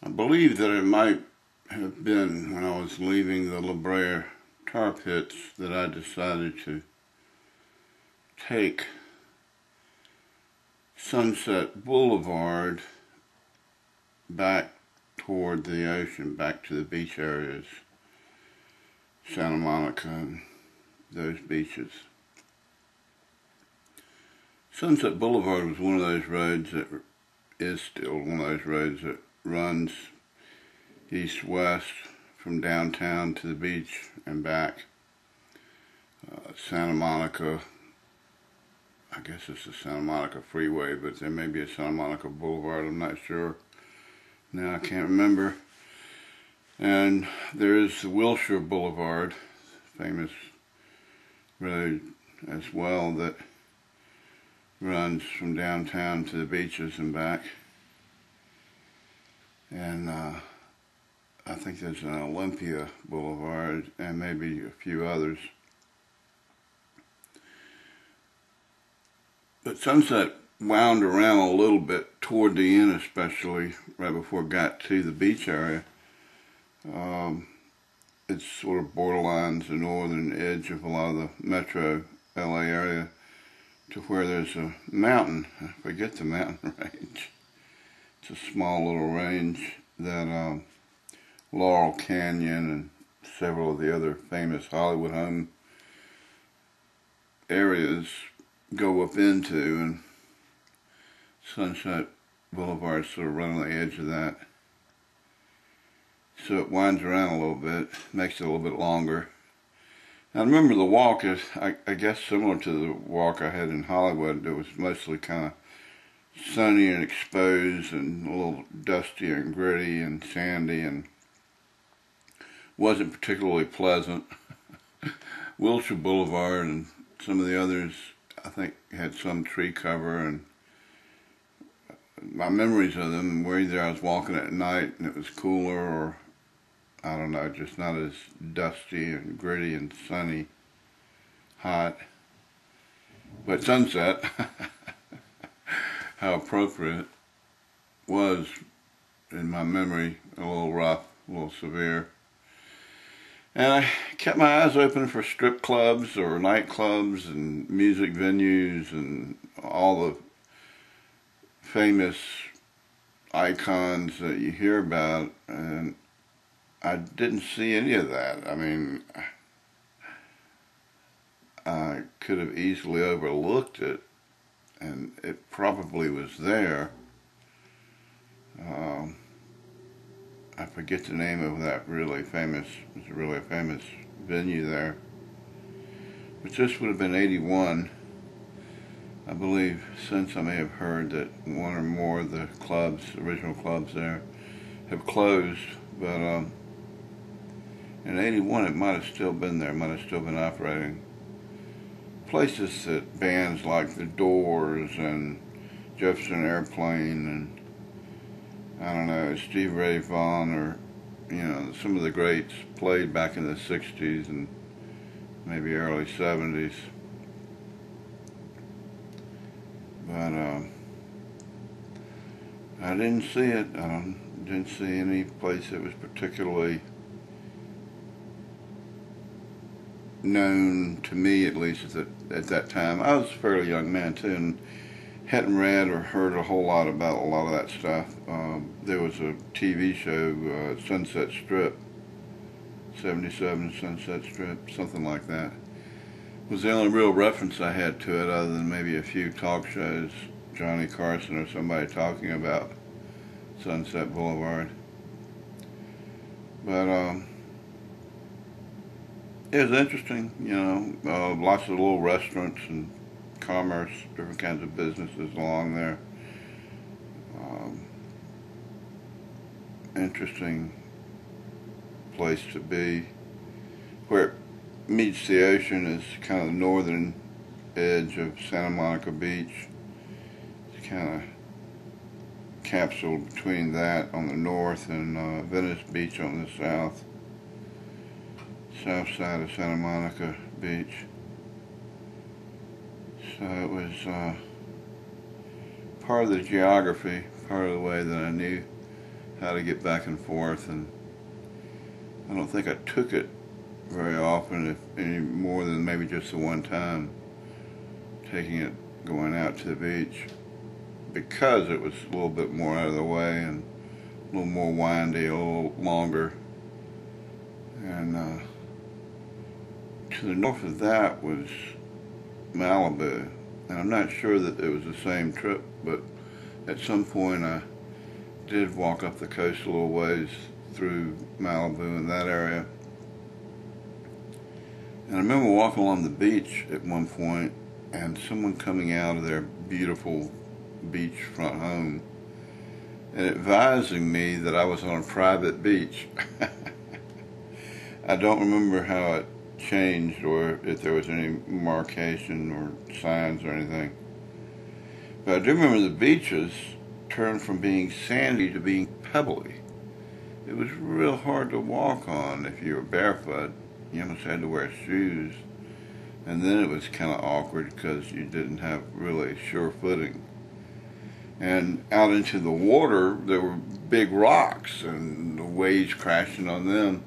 I believe that it might have been when I was leaving the La Brea tar pits that I decided to take Sunset Boulevard back toward the ocean, back to the beach areas, Santa Monica and those beaches. Sunset Boulevard was one of those roads that is still one of those roads that runs east-west from downtown to the beach and back. Santa Monica, I guess it's the Santa Monica Freeway, but there may be a Santa Monica Boulevard, I'm not sure. Now I can't remember. And there is the Wilshire Boulevard, famous road as well, that runs from downtown to the beaches and back. And I think there's an Olympia Boulevard and maybe a few others. But Sunset wound around a little bit toward the end, especially right before it got to the beach area. It's sort of borderlines the northern edge of a lot of the metro LA area, to where there's a mountain. I forget the mountain range. It's a small little range that Laurel Canyon and several of the other famous Hollywood home areas go up into, and Sunset Boulevard sort of right on the edge of that. So it winds around a little bit, makes it a little bit longer. Now remember, the walk is, I guess, similar to the walk I had in Hollywood. It was mostly kind of sunny and exposed and a little dusty and gritty and sandy, and wasn't particularly pleasant. Wilshire Boulevard and some of the others, I think, had some tree cover, and my memories of them were either I was walking at night and it was cooler, or I don't know, just not as dusty and gritty and sunny, hot. But Sunset, how appropriate, was, in my memory, a little rough, a little severe. And I kept my eyes open for strip clubs or nightclubs and music venues and all the famous icons that you hear about, and I didn't see any of that. I mean, I could have easily overlooked it, and it probably was there. I forget the name of that really famous, it was really a famous venue there. But this would have been 81. I believe since I may have heard that one or more of the clubs, original clubs there, have closed, but in 81 it might have still been there, might have still been operating. Places that bands like The Doors and Jefferson Airplane and, I don't know, Stevie Ray Vaughan, or, you know, some of the greats played back in the 60s and maybe early 70s. But I didn't see it. I didn't see any place that was particularly known to me, at least at that time. I was a fairly young man too, and hadn't read or heard a whole lot about a lot of that stuff. There was a TV show, Sunset Strip, 77 Sunset Strip, something like that. It was the only real reference I had to it, other than maybe a few talk shows, Johnny Carson or somebody talking about Sunset Boulevard. But it was interesting, you know, lots of little restaurants and commerce, different kinds of businesses along there. Interesting place to be. Where it meets the ocean is kind of the northern edge of Santa Monica Beach. It's kind of capsuled between that on the north and Venice Beach on the south side of Santa Monica Beach. So it was part of the geography, part of the way that I knew how to get back and forth, and I don't think I took it very often, if any more than maybe just the one time taking it going out to the beach, because it was a little bit more out of the way and a little more windy, a little longer. And to the north of that was Malibu, and I'm not sure that it was the same trip, but at some point I did walk up the coast a little ways through Malibu in that area. And I remember walking along the beach at one point and someone coming out of their beautiful beachfront home and advising me that I was on a private beach. I don't remember how it changed or if there was any markation or signs or anything. But I do remember the beaches turned from being sandy to being pebbly. It was real hard to walk on if you were barefoot. You almost had to wear shoes. And then it was kind of awkward because you didn't have really sure footing. And out into the water, there were big rocks and the waves crashing on them.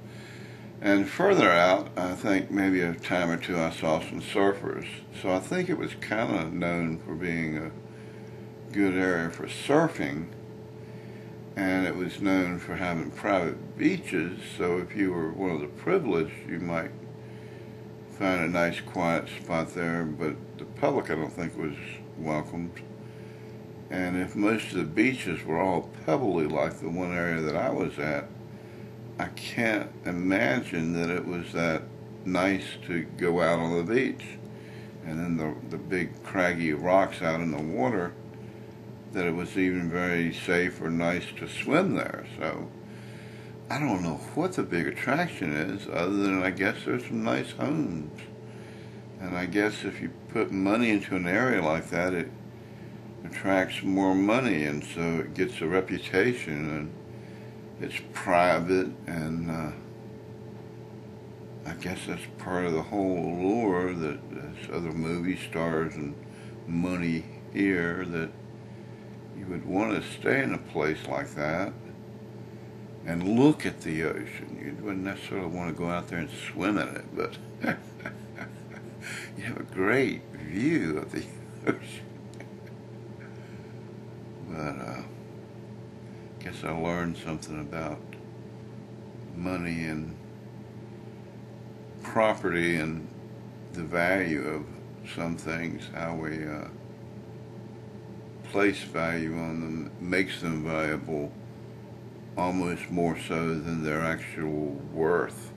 And further out, I think maybe a time or two I saw some surfers. So I think it was kind of known for being a good area for surfing. And it was known for having private beaches, so if you were one of the privileged, you might find a nice quiet spot there, but the public I don't think was welcomed. And if most of the beaches were all pebbly like the one area that I was at, I can't imagine that it was that nice to go out on the beach. And then the big craggy rocks out in the water, that it was even very safe or nice to swim there. So I don't know what the big attraction is, other than I guess there's some nice homes. And I guess if you put money into an area like that, it attracts more money, and so it gets a reputation, and it's private, and I guess that's part of the whole allure, that there's other movie stars and money here, that you would want to stay in a place like that and look at the ocean. You wouldn't necessarily want to go out there and swim in it, but you have a great view of the ocean. But I guess I learned something about money and property and the value of some things, how we place value on them makes them valuable almost more so than their actual worth.